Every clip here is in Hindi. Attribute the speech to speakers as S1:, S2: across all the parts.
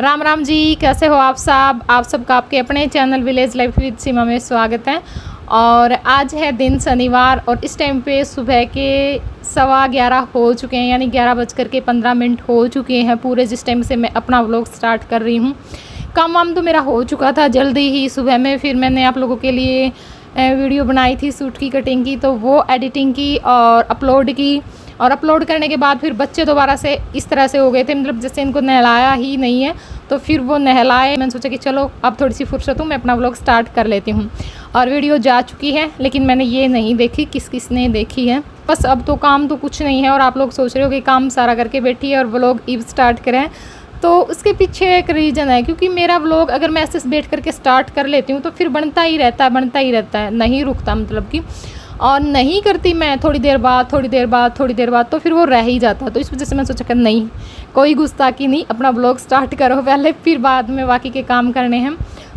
S1: राम राम जी, कैसे हो आप सब? आप सबका आपके अपने चैनल विलेज लाइफ विद सीमा में स्वागत है। और आज है दिन शनिवार और इस टाइम पे सुबह के 11:15 हो चुके हैं, यानी 11:15 हो चुके हैं पूरे, जिस टाइम से मैं अपना व्लॉग स्टार्ट कर रही हूँ। काम वाम तो मेरा हो चुका था जल्दी ही सुबह में। फिर मैंने आप लोगों के लिए वीडियो बनाई थी सूट की कटिंग की, तो वो एडिटिंग की और अपलोड की। और अपलोड करने के बाद फिर बच्चे दोबारा से इस तरह से हो गए थे, मतलब जैसे इनको नहलाया ही नहीं है, तो फिर वो नहलाए। मैंने सोचा कि चलो अब थोड़ी सी फुर्सत हूँ, मैं अपना व्लॉग स्टार्ट कर लेती हूँ। और वीडियो जा चुकी है, लेकिन मैंने ये नहीं देखी किस किस ने देखी है। बस अब तो काम तो कुछ नहीं है, और आप लोग सोच रहे हो कि काम सारा करके बैठी है और व्लॉग ईव स्टार्ट करें, तो उसके पीछे एक रीज़न है। क्योंकि मेरा व्लॉग अगर मैं ऐसे बैठ करके स्टार्ट कर लेती हूँ तो फिर बनता ही रहता है, नहीं रुकता, मतलब कि। और नहीं करती मैं थोड़ी देर बाद तो फिर वो रह ही जाता। तो इस वजह से मैं सोचा कि नहीं, कोई गुस्ताखी नहीं, अपना व्लॉग स्टार्ट करो पहले, फिर बाद में बाकी के काम करने हैं।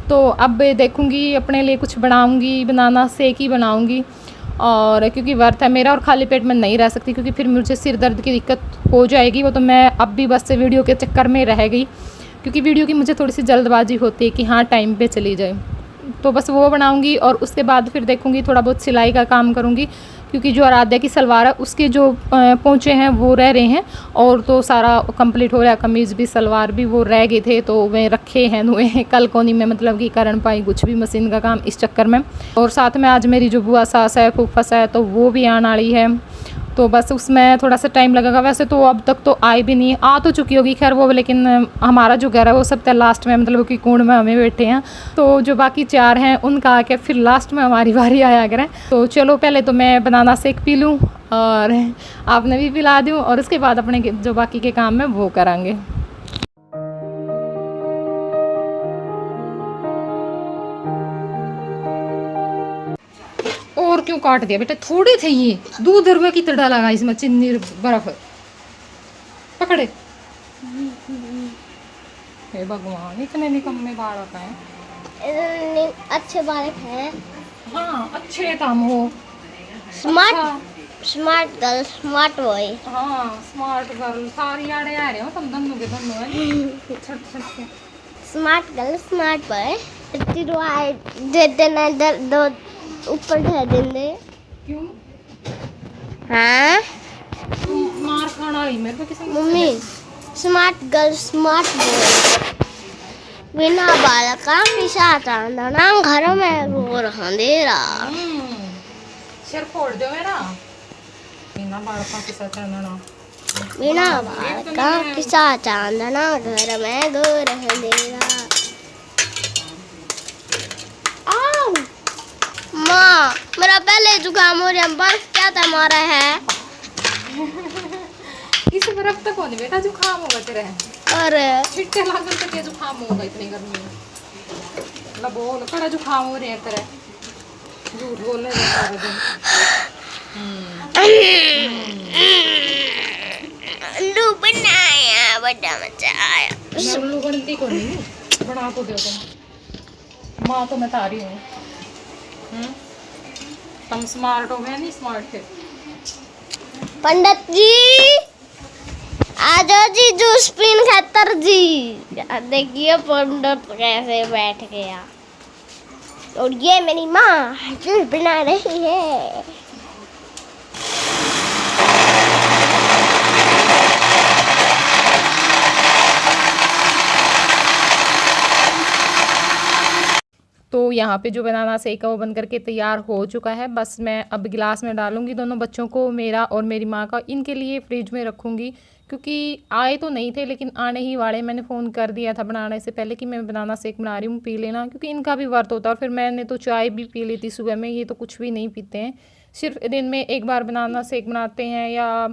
S1: तो अब देखूँगी अपने लिए कुछ बनाऊँगी, बनाना शेक ही बनाऊँगी। और क्योंकि व्रत है मेरा और खाली पेट में नहीं रह सकती, क्योंकि फिर मुझे सिर दर्द की दिक्कत हो जाएगी। वो तो मैं अब भी बस से वीडियो के चक्कर में रह गई, क्योंकि वीडियो की मुझे थोड़ी सी जल्दबाजी होती है कि हाँ टाइम पे चली जाए। तो बस वो बनाऊंगी और उसके बाद फिर देखूंगी, थोड़ा बहुत सिलाई का काम करूंगी, क्योंकि जो आराध्या की सलवार है उसके जो पोंचे हैं वो रह रहे हैं, और तो सारा कंप्लीट हो रहा है। कमीज़ भी सलवार भी वो रह गए थे, तो वे रखे हैं धुए हैं, कल को नहीं मैं मतलब कि कर पाई कुछ भी मशीन का काम इस चक्कर में। और साथ में आज मेरी जो बुआ सास है, फूफस है, तो वो भी आने वाली है, तो बस उसमें थोड़ा सा टाइम लगेगा। वैसे तो अब तक तो आई भी नहीं, आ तो चुकी होगी खैर वो, लेकिन हमारा जो घर है वो सब लास्ट में, मतलब कि कुंड में हमें बैठे हैं, तो जो बाकी 4 हैं उनका आके फिर लास्ट में हमारी बारी आया करें। तो चलो पहले तो मैं बनाना शेक पी लूँ और आपने भी पिला दूँ, और उसके बाद अपने जो बाकी के काम है वो करेंगे। और क्यों काट दिया बेटा, थोड़े थे ये, दूध रुपये की तरह लगा इसमें, चीनी बर्फ पकड़े। हे भगवान, इतने निकम्मे बालक हैं।
S2: अच्छे बालक हैं।
S1: हाँ अच्छे काम हो,
S2: स्मार्ट
S1: अच्छा।
S2: Smart girl, smart boy.
S1: हाँ स्मार्ट गर्ल, सारी आड़े आ रहे हो तुम दोनों के दोनों है। छट के
S2: स्मार्ट गर्ल, स्मार्ट बॉय। दे देना इधर, दो ऊपर दे देंगे।
S1: क्यों
S2: हाँ
S1: मार खाना ही मेरे को किसी
S2: mummy. Smart girl, smart boy. बिना बालक का पिशाच आंदना घर में रो रहा अंधेरा।
S1: सिर फोड़ दो मेरा, बिना बालका के साथ रहना।
S2: बिना बालक का पिशाच आंदना घर में रो रहा अंधेरा। माँ मेरा पहले जुकाम हो रहा, बर्फ क्या तुम्हारा है?
S1: इस बर्फ तक होने बेटा जुकाम होगा तेरे,
S2: और
S1: छिट्टे लागल तक ये जुकाम होगा इतनी गर्मी में। ला बोल, कड़ा जुकाम हो रहे हैं तेरे, झूठ बोलने दे सारा दिन।
S2: उल्लू बनाया, बड़ा मजा आया।
S1: मैं उल्लू बनती को नहीं, बना तो दो तुम, माँ तो मैं तारी हूँ। तुम स्मार्ट हो, मैं नहीं स्मार्ट थे।
S2: पंडित जी आ जाओ जी, जूस पीन खातर जी। देखिए पंडित कैसे बैठ गया, और ये मेरी माँ जूस बना रही है।
S1: तो यहाँ पे जो बनाना शेक है वो बन करके तैयार हो चुका है। बस मैं अब गिलास में डालूंगी दोनों बच्चों को, मेरा और मेरी माँ का। इनके लिए फ्रिज में रखूँगी, क्योंकि आए तो नहीं थे लेकिन आने ही वाले। मैंने फ़ोन कर दिया था बनाने से पहले कि मैं बनाना शेक बना रही हूँ, पी लेना, क्योंकि इनका भी वर्त होता है। और फिर मैंने तो चाय भी पी ली थी सुबह में, ये तो कुछ भी नहीं पीते हैं। सिर्फ दिन में एक बार बनाना शेक बनाते हैं या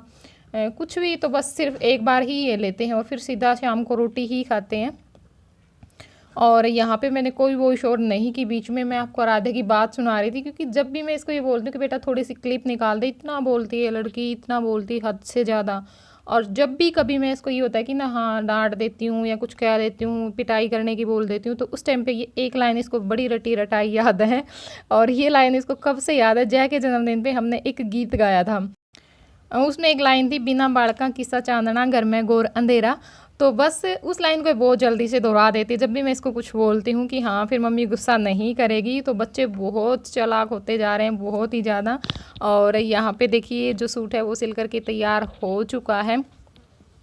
S1: कुछ भी, तो बस सिर्फ एक बार ही ये लेते हैं, और फिर सीधा शाम को रोटी ही खाते हैं। और यहाँ पे मैंने कोई वॉइस ओवर नहीं की, बीच में मैं आपको राधे की बात सुना रही थी, क्योंकि जब भी मैं इसको ये बोलती हूँ कि बेटा थोड़ी सी क्लिप निकाल दे, इतना बोलती है लड़की, इतना बोलती है हद से ज़्यादा। और जब भी कभी मैं इसको ये होता है कि ना हाँ डांट देती हूँ या कुछ कह देती हूँ, पिटाई करने की बोल देती हूँ, तो उस टाइम पे ये एक लाइन इसको बड़ी रटी रटाई याद है। और ये लाइन इसको कब से याद है, जय के जन्मदिन पे हमने एक गीत गाया था, उसमें एक लाइन थी, बिना बाड़का किस्सा चांदना घर में गोर अंधेरा। तो बस उस लाइन को बहुत जल्दी से दोहरा देती है जब भी मैं इसको कुछ बोलती हूँ कि हाँ, फिर मम्मी गुस्सा नहीं करेगी। तो बच्चे बहुत चालाक होते जा रहे हैं, बहुत ही ज़्यादा। और यहाँ पे देखिए जो सूट है वो सिल करके तैयार हो चुका है।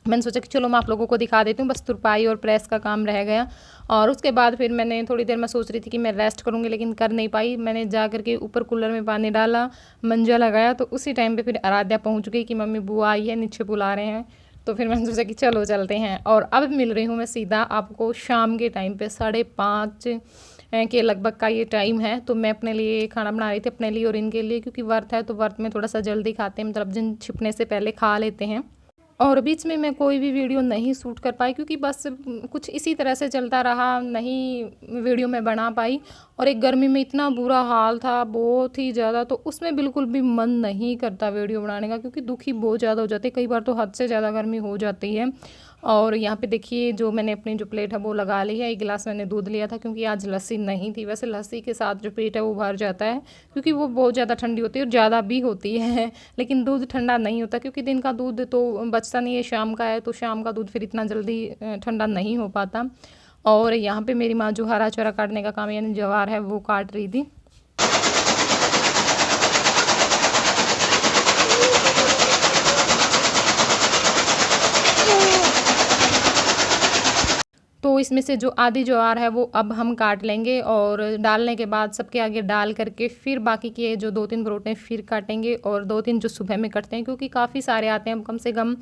S1: मैंने सोचा कि चलो मैं आप लोगों को दिखा देती हूँ, बस तुरपाई और प्रेस का काम रह गया। और उसके बाद फिर मैंने थोड़ी देर मैं सोच रही थी कि मैं रेस्ट करूँगी, लेकिन कर नहीं पाई। मैंने जा करके ऊपर कूलर में पानी डाला, मंजा लगाया, तो उसी टाइम पे फिर आराध्या पहुँच गई कि मम्मी बुआ आई है, नीचे बुला रहे हैं। तो फिर मैंने सोचा कि चलो चलते हैं। और अब मिल रही हूँ मैं सीधा आपको शाम के टाइम पे 5:30 के लगभग का ये टाइम है। तो मैं अपने लिए खाना बना रही थी, अपने लिए और इनके लिए, क्योंकि व्रत है तो व्रत में थोड़ा सा जल्दी खाते हैं, मतलब दिन छिपने से पहले खा लेते हैं। और बीच में मैं कोई भी वीडियो नहीं शूट कर पाई क्योंकि बस कुछ इसी तरह से चलता रहा, नहीं वीडियो में बना पाई। और एक गर्मी में इतना बुरा हाल था, बहुत ही ज़्यादा, तो उसमें बिल्कुल भी मन नहीं करता वीडियो बनाने का, क्योंकि दुखी बहुत ज़्यादा हो जाती है, कई बार तो हद से ज़्यादा गर्मी हो जाती है। और यहाँ पे देखिए जो मैंने अपनी जो प्लेट है वो लगा ली है। एक गिलास मैंने दूध लिया था क्योंकि आज लस्सी नहीं थी। वैसे लस्सी के साथ जो प्लेट है वो भर जाता है, क्योंकि वो बहुत ज़्यादा ठंडी होती है और ज़्यादा भी होती है। लेकिन दूध ठंडा नहीं होता, क्योंकि दिन का दूध तो बचता नहीं है, शाम का है, तो शाम का दूध फिर इतना जल्दी ठंडा नहीं हो पाता। और यहाँ पे मेरी माँ जो हरा चारा काटने का काम यानी ज्वार है वो काट रही थी। तो इसमें से जो आधी ज्वार है वो अब हम काट लेंगे, और डालने के बाद सबके आगे डाल करके फिर बाकी के जो 2-3 परोठे फिर काटेंगे, और 2-3 जो सुबह में कटते हैं, क्योंकि काफ़ी सारे आते हैं, कम से कम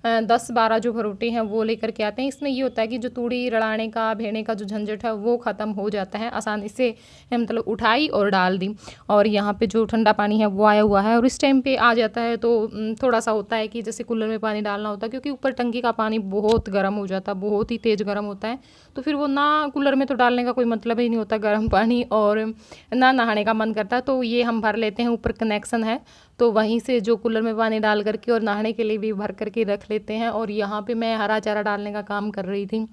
S1: 10-12 जो परोठे हैं वो लेकर के आते हैं। इसमें ये होता है कि जो तूड़ी रड़ाने का, भेड़ने का जो झंझट है वो ख़त्म हो जाता है, आसानी से मतलब उठाई और डाल दी। और यहाँ पे जो ठंडा पानी है वो आया हुआ है, और इस टाइम पे आ जाता है तो थोड़ा सा होता है कि जैसे कूलर में पानी डालना होता है, क्योंकि ऊपर टंकी का पानी बहुत गर्म हो जाता है, बहुत ही तेज़ गर्म होता है। तो फिर वो ना कूलर में तो डालने का कोई मतलब ही नहीं होता गर्म पानी, और ना नहाने का मन करता। तो ये हम भर लेते हैं, ऊपर कनेक्शन है तो वहीं से जो कूलर में पानी डाल करके और नहाने के लिए भी भर करके रख लेते हैं। और यहाँ पे मैं हरा चारा डालने का काम कर रही थी,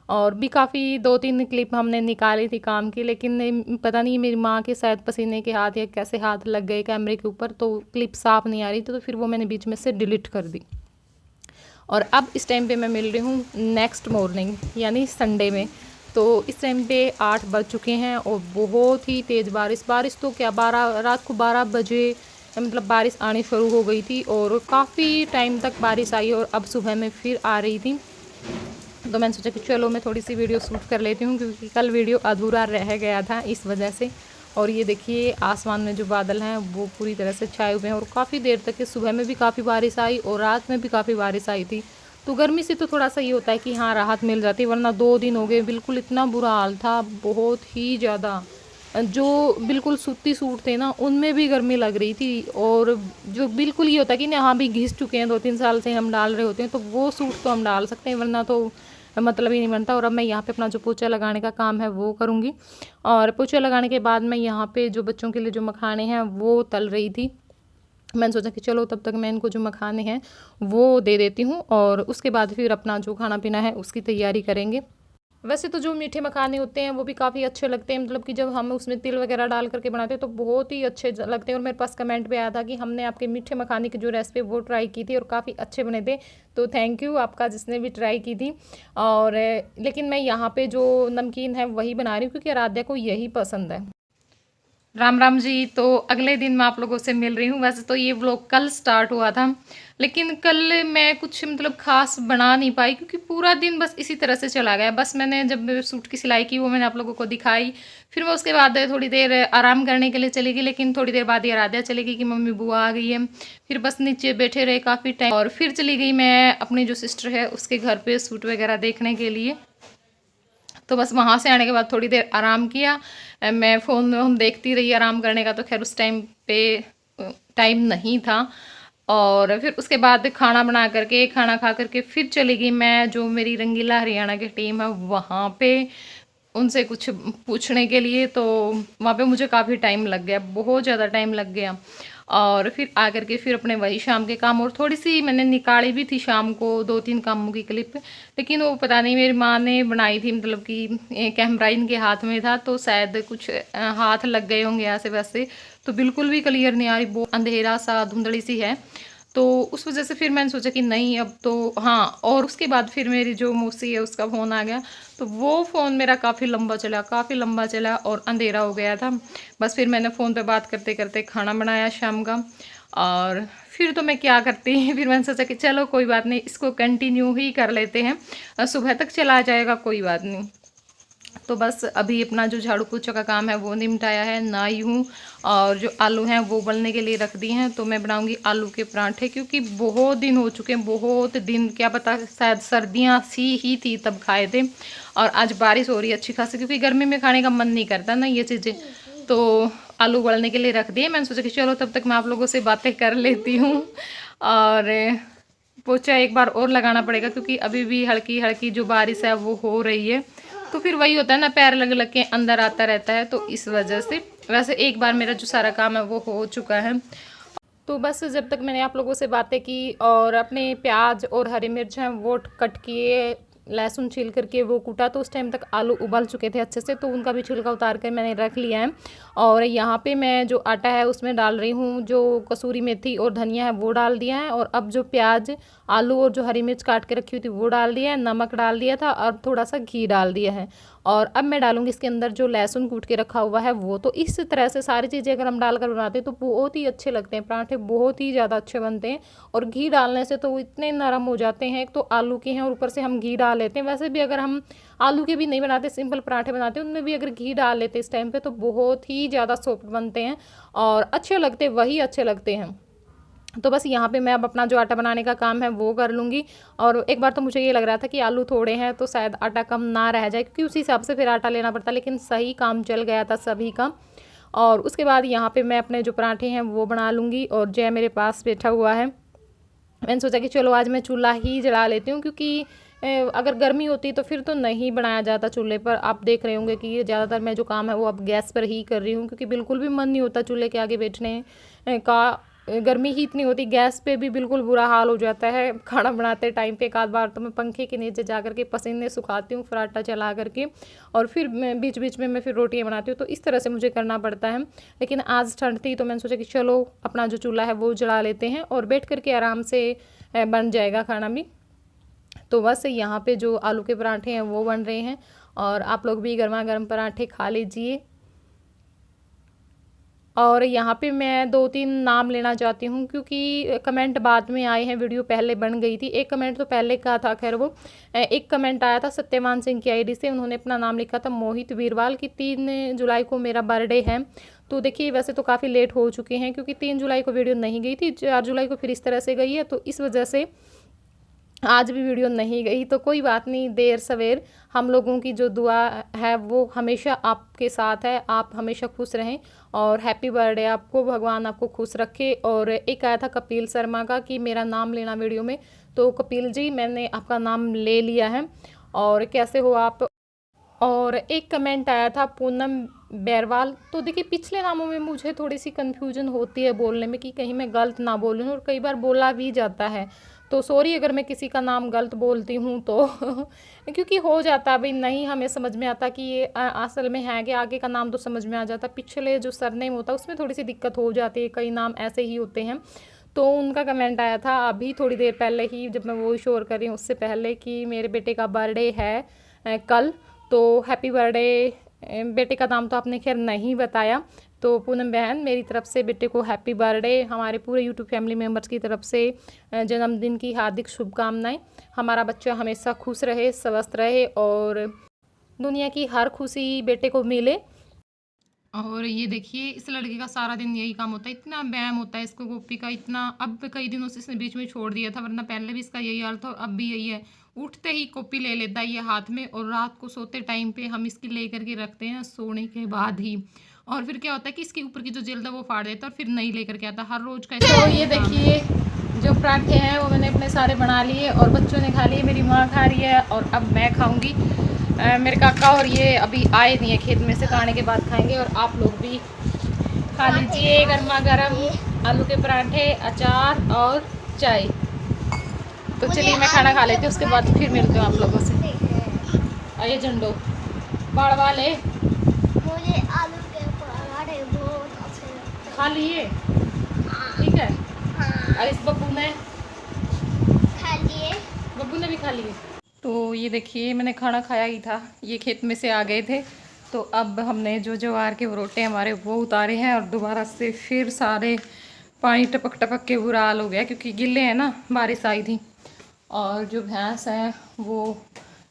S1: और भी काफ़ी 2-3 क्लिप हमने निकाली थी काम की, लेकिन पता नहीं मेरी माँ के शायद पसीने के हाथ या कैसे हाथ लग गए कैमरे के ऊपर, तो क्लिप साफ़ नहीं आ रही थी, तो फिर वो मैंने बीच में से डिलीट कर दी। और अब इस टाइम पे मैं मिल रही हूँ नेक्स्ट मॉर्निंग यानी संडे में। तो इस टाइम पे 8 बज चुके हैं और बहुत ही तेज़ बारिश तो क्या, रात को 12 बजे मतलब बारिश आनी शुरू हो गई थी, और काफ़ी टाइम तक बारिश आई, और अब सुबह में फिर आ रही थी। तो मैंने सोचा कि चलो मैं थोड़ी सी वीडियो शूट कर लेती हूँ, क्योंकि कल वीडियो अधूरा रह गया था इस वजह से। और ये देखिए आसमान में जो बादल हैं वो पूरी तरह से छाए हुए हैं, और काफ़ी देर तक के सुबह में भी काफ़ी बारिश आई और रात में भी काफ़ी बारिश आई थी। तो गर्मी से तो थोड़ा सा ये होता है कि हाँ राहत मिल जाती है, वरना 2 दिन हो गए बिल्कुल इतना बुरा हाल था, बहुत ही ज़्यादा। जो बिल्कुल सूती सूट थे ना उनमें भी गर्मी लग रही थी, और जो बिल्कुल ये होता है कि ना हाँ भी घिस चुके हैं, 2-3 साल से हम डाल रहे होते हैं, तो वो सूट तो हम डाल सकते हैं, वरना तो मतलब ही नहीं बनता। और अब मैं यहाँ पे अपना जो पोछा लगाने का काम है वो करूँगी, और पोछा लगाने के बाद मैं यहाँ पे जो बच्चों के लिए जो मखाने हैं वो तल रही थी। मैंने सोचा कि चलो तब तक मैं इनको जो मखाने हैं वो दे देती हूँ, और उसके बाद फिर अपना जो खाना पीना है उसकी तैयारी करेंगे। वैसे तो जो मीठे मखाने होते हैं वो भी काफ़ी अच्छे लगते हैं, मतलब कि जब हम उसमें तिल वगैरह डाल करके बनाते हैं तो बहुत ही अच्छे लगते हैं। और मेरे पास कमेंट पे आया था कि हमने आपके मीठे मखाने की जो रेसिपी वो ट्राई की थी और काफ़ी अच्छे बने थे, तो थैंक यू आपका जिसने भी ट्राई की थी। और लेकिन मैं यहाँ पे जो नमकीन है वही बना रही हूँ, क्योंकि आराध्या को यही पसंद है। राम राम जी। तो अगले दिन मैं आप लोगों से मिल रही हूँ। वैसे तो ये व्लॉग कल स्टार्ट हुआ था, लेकिन कल मैं कुछ मतलब ख़ास बना नहीं पाई, क्योंकि पूरा दिन बस इसी तरह से चला गया। बस मैंने जब सूट की सिलाई की वो मैंने आप लोगों को दिखाई, फिर मैं उसके बाद थोड़ी देर आराम करने के लिए चली गई, लेकिन थोड़ी देर बाद ये आराध्या चली गई कि मम्मी बुआ आ गई है। फिर बस नीचे बैठे रहे काफ़ी टाइम, और फिर चली गई मैं अपनी जो सिस्टर है उसके घर पर सूट वगैरह देखने के लिए। तो बस वहाँ से आने के बाद थोड़ी देर आराम किया, मैं फ़ोन देखती रही। आराम करने का तो खैर उस टाइम पे टाइम नहीं था। और फिर उसके बाद खाना बना करके, खाना खा करके फिर चली गई मैं जो मेरी रंगीला हरियाणा की टीम है वहाँ पे, उनसे कुछ पूछने के लिए। तो वहाँ पे मुझे काफ़ी टाइम लग गया, बहुत ज़्यादा टाइम लग गया। और फिर आकर के फिर अपने वही शाम के काम, और थोड़ी सी मैंने निकाली भी थी शाम को 2-3 कामों की क्लिप, लेकिन वो पता नहीं मेरी माँ ने बनाई थी, मतलब कि कैमरा इनके हाथ में था तो शायद कुछ हाथ लग गए होंगे ऐसे वैसे, तो बिल्कुल भी क्लियर नहीं आ रही, बहुत अंधेरा सा धुंधली सी है। तो उस वजह से फिर मैंने सोचा कि नहीं अब तो हाँ। और उसके बाद फिर मेरी जो मौसी है उसका फ़ोन आ गया, तो वो फ़ोन मेरा काफ़ी लंबा चला और अंधेरा हो गया था। बस फिर मैंने फ़ोन पे बात करते करते खाना बनाया शाम का। और फिर तो मैं क्या करती फिर मैंने सोचा कि चलो कोई बात नहीं, इसको कंटिन्यू ही कर लेते हैं, सुबह तक चला जाएगा, कोई बात नहीं। तो बस अभी अपना जो झाड़ू पोछा का काम है वो निपटाया है, नहाई हूँ और जो आलू हैं वो उबलने के लिए रख दिए हैं। तो मैं बनाऊंगी आलू के पराठे, क्योंकि बहुत दिन हो चुके हैं, बहुत दिन, क्या पता शायद सर्दियाँ सी ही थी तब खाए थे। और आज बारिश हो रही है अच्छी खासी, क्योंकि गर्मी में खाने का मन नहीं करता ना ये चीज़ें। तो आलू उबलने के लिए रख दिए। मैंने सोचा कि चलो तब तक मैं आप लोगों से बातें कर लेती हूँ। और पोछा एक बार और लगाना पड़ेगा, क्योंकि अभी भी हल्की हल्की जो बारिश है वो हो रही है। तो फिर वही होता है ना, पैर लग लग के अंदर आता रहता है, तो इस वजह से। वैसे एक बार मेरा जो सारा काम है वो हो चुका है। तो बस जब तक मैंने आप लोगों से बातें की और अपने प्याज और हरी मिर्च हैं वो कट किए, लहसुन छील करके वो कूटा, तो उस टाइम तक आलू उबल चुके थे अच्छे से, तो उनका भी छिलका उतार कर मैंने रख लिया है। और यहाँ पे मैं जो आटा है उसमें डाल रही हूँ जो कसूरी मेथी और धनिया है वो डाल दिया है। और अब जो प्याज, आलू और जो हरी मिर्च काट के रखी हुई थी वो डाल दिया है, नमक डाल दिया था और थोड़ा सा घी डाल दिया है। और अब मैं डालूंगी इसके अंदर जो लहसुन कूट के रखा हुआ है वो। तो इस तरह से सारी चीज़ें अगर हम डालकर बनाते हैं तो बहुत ही अच्छे लगते हैं पराठे, बहुत ही ज़्यादा अच्छे बनते हैं। और घी डालने से तो वो इतने नरम हो जाते हैं, एक तो आलू के हैं और ऊपर से हम घी डाल लेते हैं। वैसे भी अगर हम आलू के भी नहीं बनाते, सिंपल पराठे बनाते हैं, उनमें भी अगर घी डाल लेते इस टाइम पे तो बहुत ही ज़्यादा सॉफ्ट बनते हैं और अच्छे लगते, वही अच्छे लगते हैं। तो बस यहाँ पे मैं अब अपना जो आटा बनाने का काम है वो कर लूँगी। और एक बार तो मुझे ये लग रहा था कि आलू थोड़े हैं तो शायद आटा कम ना रह जाए, क्योंकि उसी हिसाब से फिर आटा लेना पड़ता, लेकिन सही काम चल गया था सभी का। और उसके बाद यहाँ पे मैं अपने जो पराठे हैं वो बना लूँगी। और जय मेरे पास बैठा हुआ है, मैंने सोचा कि चलो आज मैं चूल्हा ही जला लेती हूँ, क्योंकि अगर गर्मी होती तो फिर तो नहीं बनाया जाता चूल्हे पर। आप देख रहे होंगे कि ये ज़्यादातर मैं जो काम है वो अब गैस पर ही कर रही हूँ, क्योंकि बिल्कुल भी मन नहीं होता चूल्हे के आगे बैठने का। गर्मी ही इतनी होती, गैस पे भी बिल्कुल बुरा हाल हो जाता है खाना बनाते टाइम पे। एक आध बार तो मैं पंखे के नीचे जा करके पसीने सुखाती हूँ फराटा चला करके, और फिर बीच बीच में मैं फिर रोटियाँ बनाती हूँ, तो इस तरह से मुझे करना पड़ता है। लेकिन आज ठंड थी तो मैंने सोचा कि चलो अपना जो चूल्हा है वो जला लेते हैं और बैठ करके आराम से बन जाएगा खाना भी। तो बस यहाँ पे जो आलू के पराठे हैं वो बन रहे हैं, और आप लोग भी गर्मा गर्म पराठे खा लीजिए। और यहाँ पे मैं 2-3 नाम लेना चाहती हूँ, क्योंकि कमेंट बाद में आए हैं, वीडियो पहले बन गई थी। एक कमेंट तो पहले का था, खैर वो एक कमेंट आया था सत्यमान सिंह की आईडी से, उन्होंने अपना नाम लिखा था मोहित वीरवाल की 3 जुलाई को मेरा बर्थडे है। तो देखिए वैसे तो काफ़ी लेट हो चुके हैं, क्योंकि 3 जुलाई को वीडियो नहीं गई थी, 4 जुलाई को फिर इस तरह से गई है, तो इस वजह से आज भी वीडियो नहीं गई। तो कोई बात नहीं, देर सवेर हम लोगों की जो दुआ है वो हमेशा आपके साथ है, आप हमेशा खुश रहें। और हैप्पी बर्थडे आपको, भगवान आपको खुश रखे। और एक आया था कपिल शर्मा का कि मेरा नाम लेना वीडियो में, तो कपिल जी मैंने आपका नाम ले लिया है, और कैसे हो आप। और एक कमेंट आया था पूनम बैरवाल। तो देखिए पिछले नामों में मुझे थोड़ी सी कन्फ्यूजन होती है बोलने में, कि कहीं मैं गलत ना बोलूँ, और कई बार बोला भी जाता है, तो सॉरी अगर मैं किसी का नाम गलत बोलती हूँ तो क्योंकि हो जाता है भाई, नहीं हमें समझ में आता कि ये असल में है कि आगे का नाम तो समझ में आ जाता, पिछले जो सरनेम होता है उसमें थोड़ी सी दिक्कत हो जाती है, कई नाम ऐसे ही होते हैं। तो उनका कमेंट आया था अभी थोड़ी देर पहले ही, जब मैं वो शोर कर रही हूँ उससे पहले, कि मेरे बेटे का बर्थडे है कल, तो हैप्पी बर्थडे। बेटे का नाम तो आपने खैर नहीं बताया, तो पूनम बहन मेरी तरफ से बेटे को हैप्पी बर्थडे, हमारे पूरे यूट्यूब फैमिली मेम्बर्स की तरफ से जन्मदिन की हार्दिक शुभकामनाएं। हमारा बच्चा हमेशा खुश रहे, स्वस्थ रहे, और दुनिया की हर खुशी बेटे को मिले। और ये देखिए इस लड़के का सारा दिन यही काम होता है, इतना व्यायाम होता है इसको गोपी का, इतना। अब कई दिनों से इसने बीच में छोड़ दिया था, वरना पहले भी इसका यही हाल था और अब भी यही है। उठते ही कॉपी ले लेता है ये हाथ में, और रात को सोते टाइम पे हम इसकी ले करके रखते हैं सोने के बाद ही। और फिर क्या होता है कि इसके ऊपर की जो जिल्द है वो फाड़ देता है और फिर नई लेकर के आता, हर रोज का। तो ये देखिए जो पराठे हैं वो मैंने अपने सारे बना लिए, और बच्चों ने खा लिए, मेरी माँ खा रही है, और अब मैं खाऊंगी। मेरे काका और ये अभी आए नहीं है खेत में से, तो आने के बाद खाएंगे। और आप लोग भी खा लीजिए गर्मा गर्म आलू के पराठे, अचार और चाय। तो चलिए मैं खाना खा लेती हूँ, उसके बाद फिर मिलते हूँ आप लोगों से। आइए झंडो बाड़ वाले,
S2: मुझे आलू के पराठे बहुत अच्छे लगते हैं।
S1: खा लिए, ठीक है।
S2: हाँ।
S1: और इस बब्बू ने
S2: खा लिए।
S1: बब्बू ने भी खा लिए। तो ये देखिए मैंने खाना खाया ही था, ये खेत में से आ गए थे, तो अब हमने जो ज्वार के रोटे हमारे वो उतारे हैं और दोबारा से फिर सारे पानी टपक टपक के बुरा हाल हो गया क्योंकि गिले हैं ना, बारिश आई थी। और जो भैंस है वो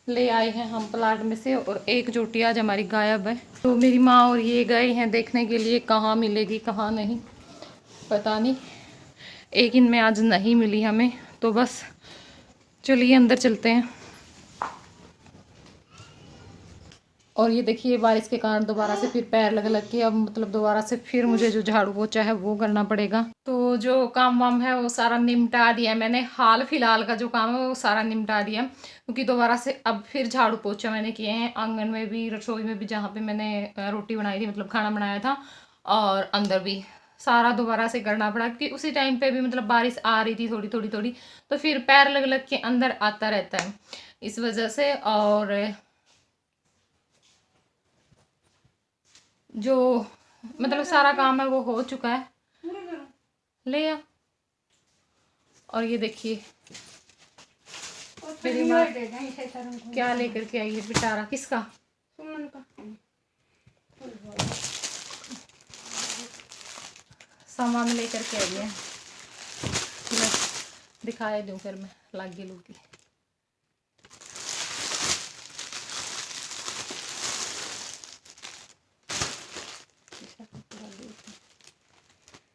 S1: ले आए हैं हम प्लाट में से, और एक जोटी आज हमारी गायब है। तो मेरी माँ और ये गए हैं देखने के लिए कहाँ मिलेगी कहाँ नहीं, पता नहीं। एक इनमें आज नहीं मिली हमें, तो बस चलिए अंदर चलते हैं। और ये देखिए बारिश के कारण दोबारा से फिर पैर लग के अब मतलब दोबारा से फिर मुझे जो झाड़ू पोछा है वो करना पड़ेगा। तो जो काम वाम है वो सारा निपटा दिया मैंने, हाल फिलहाल का जो काम है वो सारा निपटा दिया, क्योंकि दोबारा से अब फिर झाड़ू पोछा मैंने किए हैं, आंगन में भी रसोई में भी जहाँ पे मैंने रोटी बनाई थी मतलब खाना बनाया था, और अंदर भी सारा दोबारा से करना पड़ा क्योंकि उसी टाइम पे भी मतलब बारिश आ रही थी थोड़ी थोड़ी थोड़ी, तो फिर पैर लग के अंदर आता रहता है इस वजह से। और जो मतलब सारा काम है वो हो चुका है, ले आ। और ये देखिए मेरी माँ क्या लेकर के आई है पिटारा, किसका? सुमन का। सामान लेकर के आई है, दिखाया दूँ फिर मैं लागी लूगी।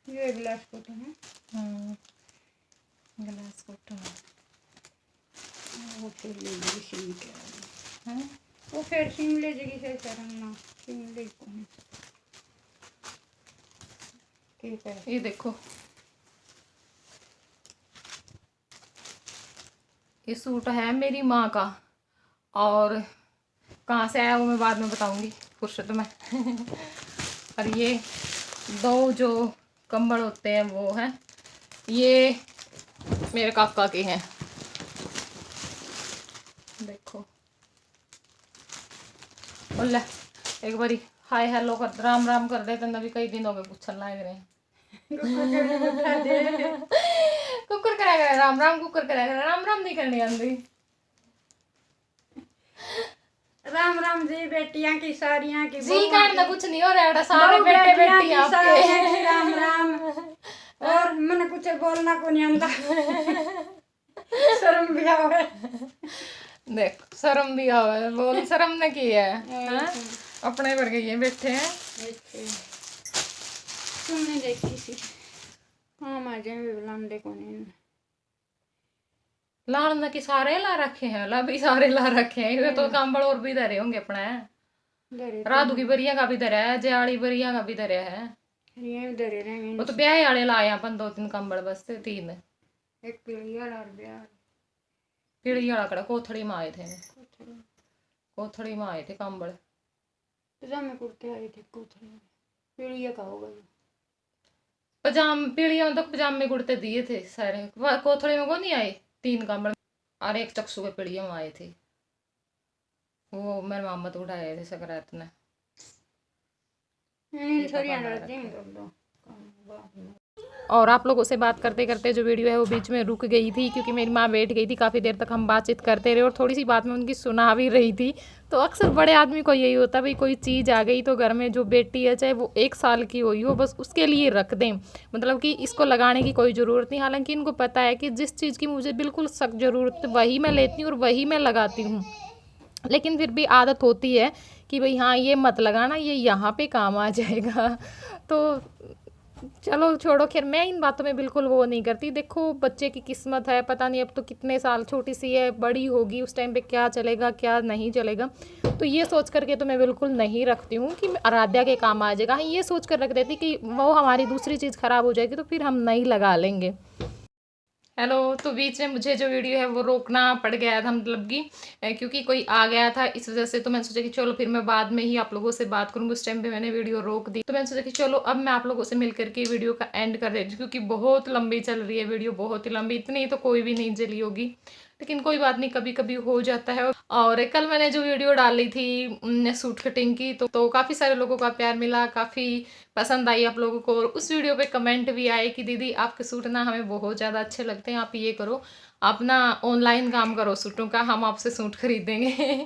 S3: ये ग्लास कोट है।
S1: ग्लास कोट
S3: वो फिर ले जाएगी सिम के
S1: है,
S3: वो फिर सिम ले जाएगी से करना सिम ले को है। ठीक है,
S1: ये देखो ये सूट है मेरी माँ का, और कहाँ से आया वो मैं बाद में बताऊंगी फुर्सत में। और ये दो जो कंबल होते हैं वो हैं, ये मेरे काका के हैं, देखो। बोले एक बारी हाय हेलो कर राम राम कर देते हैं, अभी कई दिन हो गए पूछन लग रहे हैं। कुकर करेगा राम राम, कुकर करेगा राम राम नहीं करनी आंदी।
S3: राम राम जी बेटियां की सारियां की
S1: जी करना कुछ नहीं हो रहा, सारे बेटे बेटी आपके
S3: राम राम। और मैंने कुछ बोलना को नहीं आंदा। शर्म भी आवे,
S1: देख शर्म भी आवे, बोल शर्म ने की है, अपने पर गई है बैठे हैं।
S3: तुमने देखी सी हाँ माजे भी बुलांदे को नहीं
S1: लान की सारे ला रखे हैं, ला भी सारे ला रखे हैं, ये तो कंबल और भी धरे होंगे अपने। राधू की बरिया का भी धरा है, जयाली बरिया का भी धरा है,
S3: ये धरे रहेंगे।
S1: वो तो ब्याह वाले लाए अपन 2-3 कंबल, बस 3।
S3: एक पिलिया और ब्याह
S1: पीढ़ी वाला कड़ा कोथड़ी में आए थे, कोथड़ी में आए थे कंबल।
S3: पजामे कुर्ते आई थी कोथड़ी में, पिलिया का होगा
S1: पीढ़ियों तक पजामे कुर्ते दिए थे सारे, कोथड़ी में को नहीं आए 3 कंबल, और एक चक्सू के पीढ़ियों में आए थे, वो मेरे मामा तो उठाए थे सकरात ने। और आप लोगों से बात करते करते जो वीडियो है वो बीच में रुक गई थी क्योंकि मेरी माँ बैठ गई थी, काफ़ी देर तक हम बातचीत करते रहे और थोड़ी सी बात में उनकी सुना भी रही थी। तो अक्सर बड़े आदमी को यही होता है भाई, कोई चीज़ आ गई तो घर में जो बेटी है चाहे वो 1 साल की हुई हो बस उसके लिए रख दें, मतलब कि इसको लगाने की कोई ज़रूरत नहीं। हालांकि इनको पता है कि जिस चीज़ की मुझे बिल्कुल सख्त ज़रूरत है वही मैं लेती हूँ और वही मैं लगाती हूँ, लेकिन फिर भी आदत होती है कि भाई हाँ ये मत लगाना, ये यहाँ पे काम आ जाएगा। तो चलो छोड़ो, खैर मैं इन बातों में बिल्कुल वो नहीं करती। देखो बच्चे की किस्मत है, पता नहीं अब तो कितने साल, छोटी सी है, बड़ी होगी उस टाइम पे क्या चलेगा क्या नहीं चलेगा, तो ये सोच करके तो मैं बिल्कुल नहीं रखती हूँ कि आराध्या के काम आ जाएगा। हाँ ये सोच कर रख देती कि वो हमारी दूसरी चीज़ ख़राब हो जाएगी तो फिर हम नहीं लगा लेंगे। हेलो, तो बीच में मुझे जो वीडियो है वो रोकना पड़ गया था, मतलब कि क्योंकि कोई आ गया था इस वजह से। तो मैंने सोचा कि चलो फिर मैं बाद में ही आप लोगों से बात करूँगी, उस टाइम पे मैंने वीडियो रोक दी। तो मैंने सोचा कि चलो अब मैं आप लोगों से मिल करके वीडियो का एंड कर देती हूँ, क्योंकि बहुत लंबी चल रही है वीडियो, बहुत ही लंबी, इतनी तो कोई भी नहीं चली होगी। लेकिन कोई बात नहीं, कभी कभी हो जाता है। और कल मैंने जो वीडियो डाली थी सूट कटिंग की, तो काफ़ी सारे लोगों का प्यार मिला, काफ़ी पसंद आई आप लोगों को। और उस वीडियो पे कमेंट भी आए कि दीदी आपके सूट ना हमें बहुत ज़्यादा अच्छे लगते हैं, आप ये करो, आप ना ऑनलाइन काम करो सूटों का, हम आपसे सूट खरीदेंगे।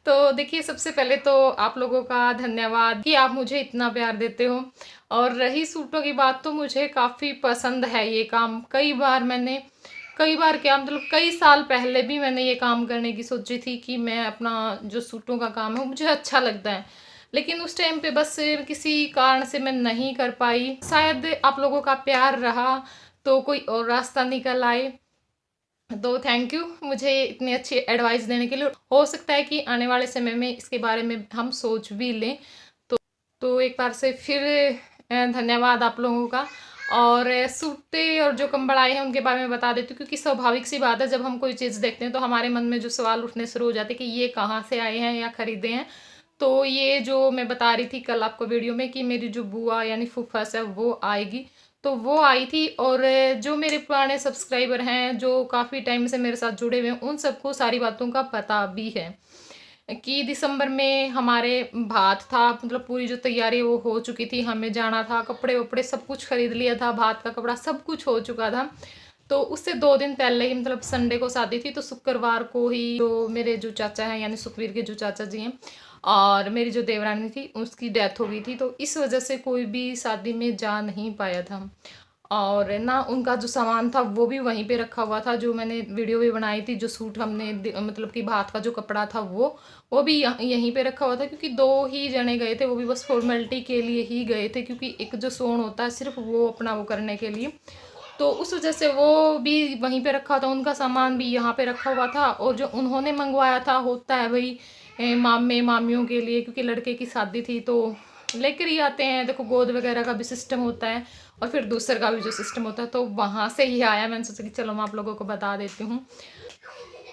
S1: तो देखिए, सबसे पहले तो आप लोगों का धन्यवाद कि आप मुझे इतना प्यार देते हो। और रही सूटों की बात, तो मुझे काफ़ी पसंद है ये काम। कई बार क्या मतलब कई साल पहले भी मैंने ये काम करने की सोची थी कि मैं अपना जो सूटों का काम है मुझे अच्छा लगता है, लेकिन उस टाइम पे बस किसी कारण से मैं नहीं कर पाई। शायद आप लोगों का प्यार रहा तो कोई और रास्ता निकल आए। तो थैंक यू मुझे इतनी अच्छी एडवाइस देने के लिए। हो सकता है कि आने वाले समय में इसके बारे में हम सोच भी लें। तो एक बार से फिर धन्यवाद आप लोगों का। और सूटे और जो कंबल आए हैं उनके बारे में बता देती हूँ, क्योंकि स्वाभाविक सी बात है, जब हम कोई चीज़ देखते हैं तो हमारे मन में जो सवाल उठने शुरू हो जाते हैं कि ये कहाँ से आए हैं या ख़रीदे हैं। तो ये जो मैं बता रही थी कल आपको वीडियो में कि मेरी जो बुआ यानी फूफास है वो आएगी, तो वो आई थी। और जो मेरे पुराने सब्सक्राइबर हैं जो काफ़ी टाइम से मेरे साथ जुड़े हुए हैं, उन सबको सारी बातों का पता भी है कि दिसंबर में हमारे भात था, मतलब पूरी जो तैयारी वो हो चुकी थी, हमें जाना था, कपड़े वपड़े सब कुछ खरीद लिया था, भात का कपड़ा सब कुछ हो चुका था। तो उससे 2 दिन पहले ही, मतलब संडे को शादी थी, तो शुक्रवार को ही जो मेरे जो चाचा हैं यानी सुखवीर के जो चाचा जी हैं और मेरी जो देवरानी थी उसकी डेथ हो गई थी। तो इस वजह से कोई भी शादी में जा नहीं पाया था। और ना उनका जो सामान था वो भी वहीं पे रखा हुआ था, जो मैंने वीडियो भी बनाई थी, जो सूट हमने मतलब कि भात का जो कपड़ा था वो भी यहीं पे रखा हुआ था, क्योंकि 2 ही जने गए थे, वो भी बस फॉर्मेलिटी के लिए ही गए थे, क्योंकि एक जो सोन होता है सिर्फ वो अपना वो करने के लिए। तो उस वजह से वो भी वहीं पे रखा था, उनका सामान भी यहाँ पे रखा हुआ था। और जो उन्होंने मंगवाया था, होता है भाई मामे मामियों के लिए, क्योंकि लड़के की शादी थी तो लेकर ही आते हैं। देखो गोद वगैरह का भी सिस्टम होता है और फिर दूसरे का भी जो सिस्टम होता है, तो वहाँ से ही आया। मैंने सोचा कि चलो मैं आप लोगों को बता देती हूँ।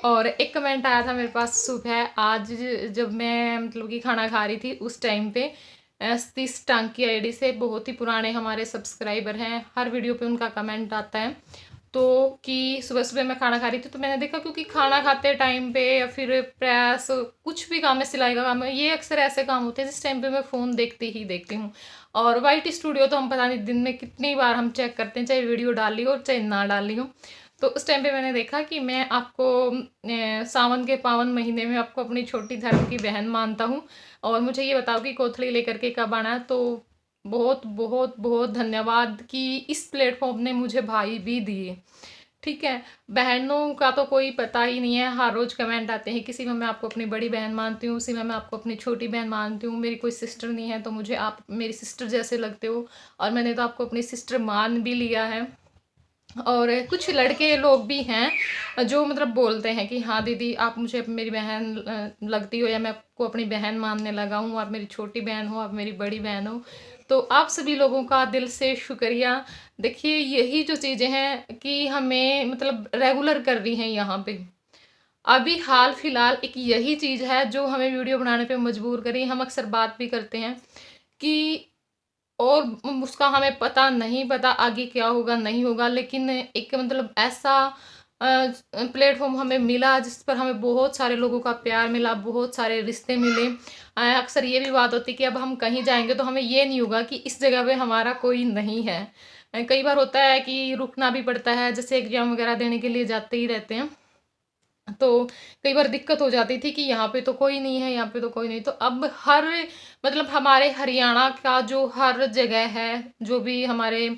S1: और एक कमेंट आया था मेरे पास सुबह आज, जब मैं मतलब कि खाना खा रही थी उस टाइम पे, सतीश टांकी आईडी से, बहुत ही पुराने हमारे सब्सक्राइबर हैं, हर वीडियो पे उनका कमेंट आता है। तो कि सुबह सुबह मैं खाना खा रही थी तो मैंने देखा, क्योंकि खाना खाते टाइम पे या फिर प्रेस कुछ भी काम है, सिलाई का काम है, ये अक्सर ऐसे काम होते हैं जिस टाइम पे मैं फ़ोन देखती ही देखती हूँ। और वाईटी स्टूडियो तो हम पता नहीं दिन में कितनी बार हम चेक करते हैं, चाहे वीडियो डाली हो चाहे ना डाली हो। तो उस टाइम पे मैंने देखा कि मैं आपको सावन के पावन महीने में आपको अपनी छोटी धर्म की बहन मानता हूँ, और मुझे ये बताओ कि कोथली लेकर के कब आना है। तो बहुत बहुत बहुत धन्यवाद कि इस प्लेटफॉर्म ने मुझे भाई भी दिए। ठीक है, बहनों का तो कोई पता ही नहीं है, हर रोज़ कमेंट आते हैं, किसी में मैं आपको अपनी बड़ी बहन मानती हूँ, उसी में मैं आपको अपनी छोटी बहन मानती हूँ, मेरी कोई सिस्टर नहीं है तो मुझे आप मेरी सिस्टर जैसे लगते हो, और मैंने तो आपको अपनी सिस्टर मान भी लिया है। और कुछ लड़के लोग भी हैं जो मतलब बोलते हैं कि हाँ दीदी आप मुझे मेरी बहन लगती हो, या मैं आपको अपनी बहन मानने लगा हूँ, आप मेरी छोटी बहन हो, आप मेरी बड़ी बहन हो। तो आप सभी लोगों का दिल से शुक्रिया। देखिए, यही जो चीज़ें हैं कि हमें मतलब रेगुलर कर रही हैं यहाँ पे। अभी हाल फिलहाल एक यही चीज़ है जो हमें वीडियो बनाने पे मजबूर करी। हम अक्सर बात भी करते हैं कि और उसका हमें पता आगे क्या होगा नहीं होगा, लेकिन एक मतलब ऐसा प्लेटफॉर्म हमें मिला जिस पर हमें बहुत सारे लोगों का प्यार मिला, बहुत सारे रिश्ते मिले। अक्सर ये भी बात होती है कि अब हम कहीं जाएंगे तो हमें ये नहीं होगा कि इस जगह पे हमारा कोई नहीं है। कई बार होता है कि रुकना भी पड़ता है, जैसे एग्जाम वगैरह देने के लिए जाते ही रहते हैं, तो कई बार दिक्कत हो जाती थी कि यहाँ पे तो कोई नहीं है, यहाँ पे तो कोई नहीं। तो अब हर मतलब हमारे हरियाणा का जो हर जगह है, जो भी हमारे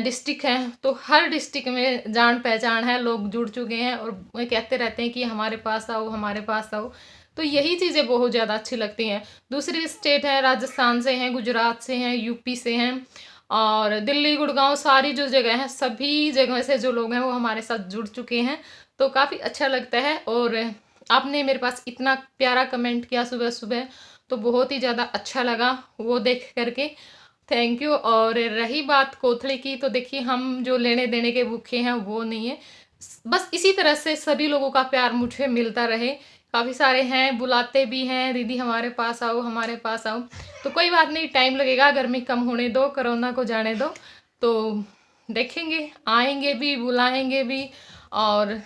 S1: डिस्ट्रिक्ट हैं, तो हर डिस्ट्रिक्ट में जान पहचान है, लोग जुड़ चुके हैं और वो कहते रहते हैं कि हमारे पास आओ, हमारे पास आओ। तो यही चीज़ें बहुत ज़्यादा अच्छी लगती हैं। दूसरी स्टेट है, राजस्थान से हैं, गुजरात से हैं, यूपी से हैं, और दिल्ली गुड़गांव सारी जो जगह हैं, सभी जगह से जो लोग हैं वो हमारे साथ जुड़ चुके हैं। तो काफ़ी अच्छा लगता है। और आपने मेरे पास इतना प्यारा कमेंट किया सुबह सुबह, तो बहुत ही ज़्यादा अच्छा लगा वो देख करके, थैंक यू। और रही बात कोथली की, तो देखिए हम जो लेने देने के भूखे हैं वो नहीं है, बस इसी तरह से सभी लोगों का प्यार मुझे मिलता रहे। काफ़ी सारे हैं, बुलाते भी हैं, दीदी हमारे पास आओ, हमारे पास आओ। तो कोई बात नहीं, टाइम लगेगा, गर्मी कम होने दो, कोरोना को जाने दो, तो देखेंगे, आएंगे भी, बुलाएंगे भी। और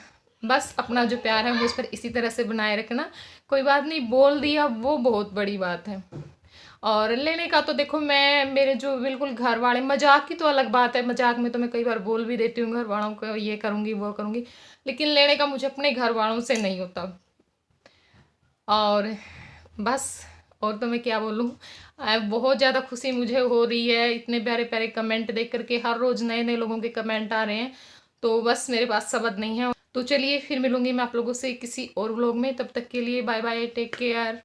S1: बस अपना जो प्यार है मुझ पर इसी तरह से बनाए रखना। कोई बात नहीं, बोल दिया वो बहुत बड़ी बात है। और लेने का तो देखो, मैं मेरे जो बिल्कुल घर वाले, मजाक की तो अलग बात है, मजाक में तो मैं कई बार बोल भी देती हूँ घर वालों को ये करूँगी वो करूँगी, लेकिन लेने का मुझे अपने घर वालों से नहीं होता। और बस, और तो मैं क्या बोलूँ, बहुत ज़्यादा खुशी मुझे हो रही है इतने प्यारे प्यारे कमेंट देख करके। हर रोज़ नए नए लोगों के कमेंट आ रहे हैं, तो बस मेरे पास शब्द नहीं है। तो चलिए फिर मिलूंगी मैं आप लोगों से किसी और व्लॉग में, तब तक के लिए बाय बाय, टेक केयर।